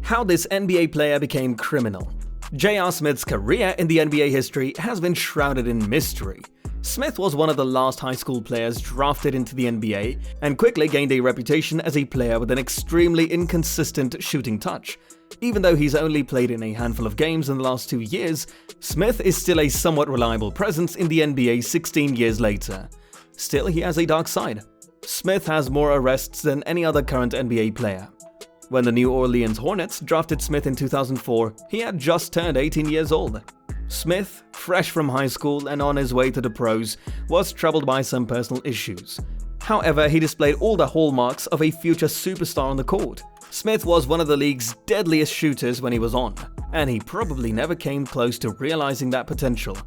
How this NBA player became criminal. J.R. Smith's career in the NBA history has been shrouded in mystery. Smith was one of the last high school players drafted into the NBA and quickly gained a reputation as a player with an extremely inconsistent shooting touch. Even though he's only played in a handful of games in the last 2 years, Smith is still a somewhat reliable presence in the NBA 16 years later. Still, he has a dark side. Smith has more arrests than any other current NBA player. When the New Orleans Hornets drafted Smith in 2004, he had just turned 18 years old. Smith, fresh from high school and on his way to the pros, was troubled by some personal issues. However, he displayed all the hallmarks of a future superstar on the court. Smith was one of the league's deadliest shooters when he was on, and he probably never came close to realizing that potential.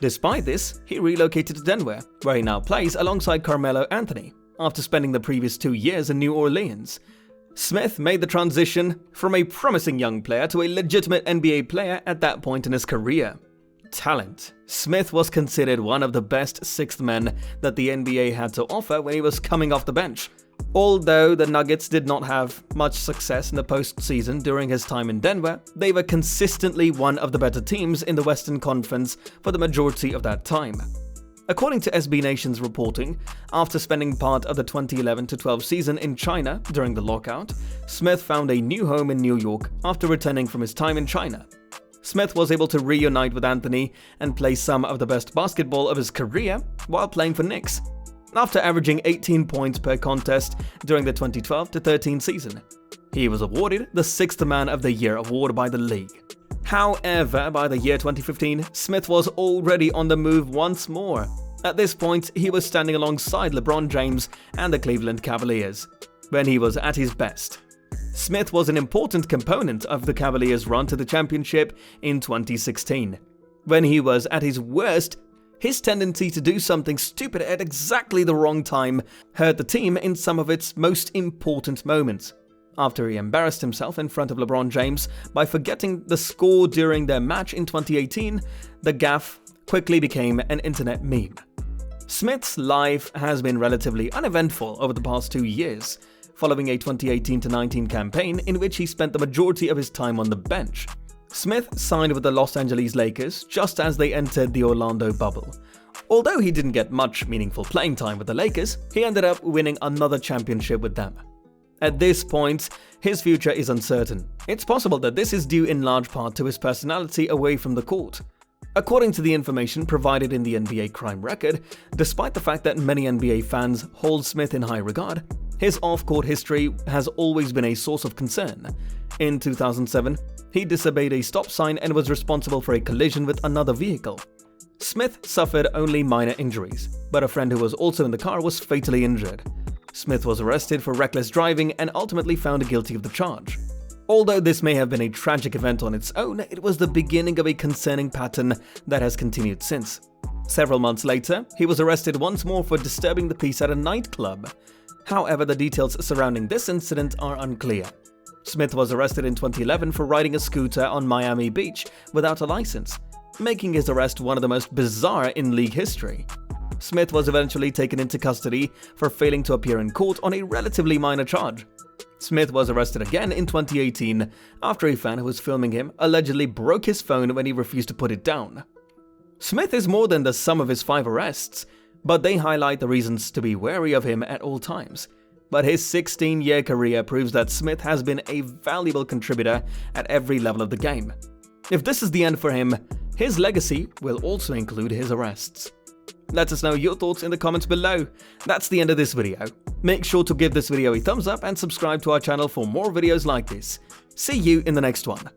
Despite this, he relocated to Denver, where he now plays alongside Carmelo Anthony, after spending the previous 2 years in New Orleans. Smith made the transition from a promising young player to a legitimate NBA player at that point in his career. Talent. Smith was considered one of the best sixth men that the NBA had to offer when he was coming off the bench. Although the Nuggets did not have much success in the postseason during his time in Denver, they were consistently one of the better teams in the Western Conference for the majority of that time. According to SB Nation's reporting, after spending part of the 2011-12 season in China during the lockout, Smith found a new home in New York after returning from his time in China. Smith was able to reunite with Anthony and play some of the best basketball of his career while playing for Knicks, after averaging 18 points per contest during the 2012-13 season. He was awarded the Sixth Man of the Year award by the league. However, by the year 2015, Smith was already on the move once more. At this point, he was standing alongside LeBron James and the Cleveland Cavaliers, when he was at his best. Smith was an important component of the Cavaliers' run to the championship in 2016. When he was at his worst, his tendency to do something stupid at exactly the wrong time hurt the team in some of its most important moments. After he embarrassed himself in front of LeBron James by forgetting the score during their match in 2018, the gaffe quickly became an internet meme. Smith's life has been relatively uneventful over the past 2 years, following a 2018-19 campaign in which he spent the majority of his time on the bench. Smith signed with the Los Angeles Lakers just as they entered the Orlando bubble. Although he didn't get much meaningful playing time with the Lakers, he ended up winning another championship with them. At this point, his future is uncertain. It's possible that this is due in large part to his personality away from the court. According to the information provided in the NBA crime record, despite the fact that many NBA fans hold Smith in high regard, his off-court history has always been a source of concern. In 2007, he disobeyed a stop sign and was responsible for a collision with another vehicle. Smith suffered only minor injuries, but a friend who was also in the car was fatally injured. Smith was arrested for reckless driving and ultimately found guilty of the charge. Although this may have been a tragic event on its own, it was the beginning of a concerning pattern that has continued since. Several months later, he was arrested once more for disturbing the peace at a nightclub. However, the details surrounding this incident are unclear. Smith was arrested in 2011 for riding a scooter on Miami Beach without a license, making his arrest one of the most bizarre in league history. Smith was eventually taken into custody for failing to appear in court on a relatively minor charge. Smith was arrested again in 2018 after a fan who was filming him allegedly broke his phone when he refused to put it down. Smith is more than the sum of his 5 arrests, but they highlight the reasons to be wary of him at all times. But his 16-year career proves that Smith has been a valuable contributor at every level of the game. If this is the end for him, his legacy will also include his arrests. Let us know your thoughts in the comments below. That's the end of this video. Make sure to give this video a thumbs up and subscribe to our channel for more videos like this. See you in the next one.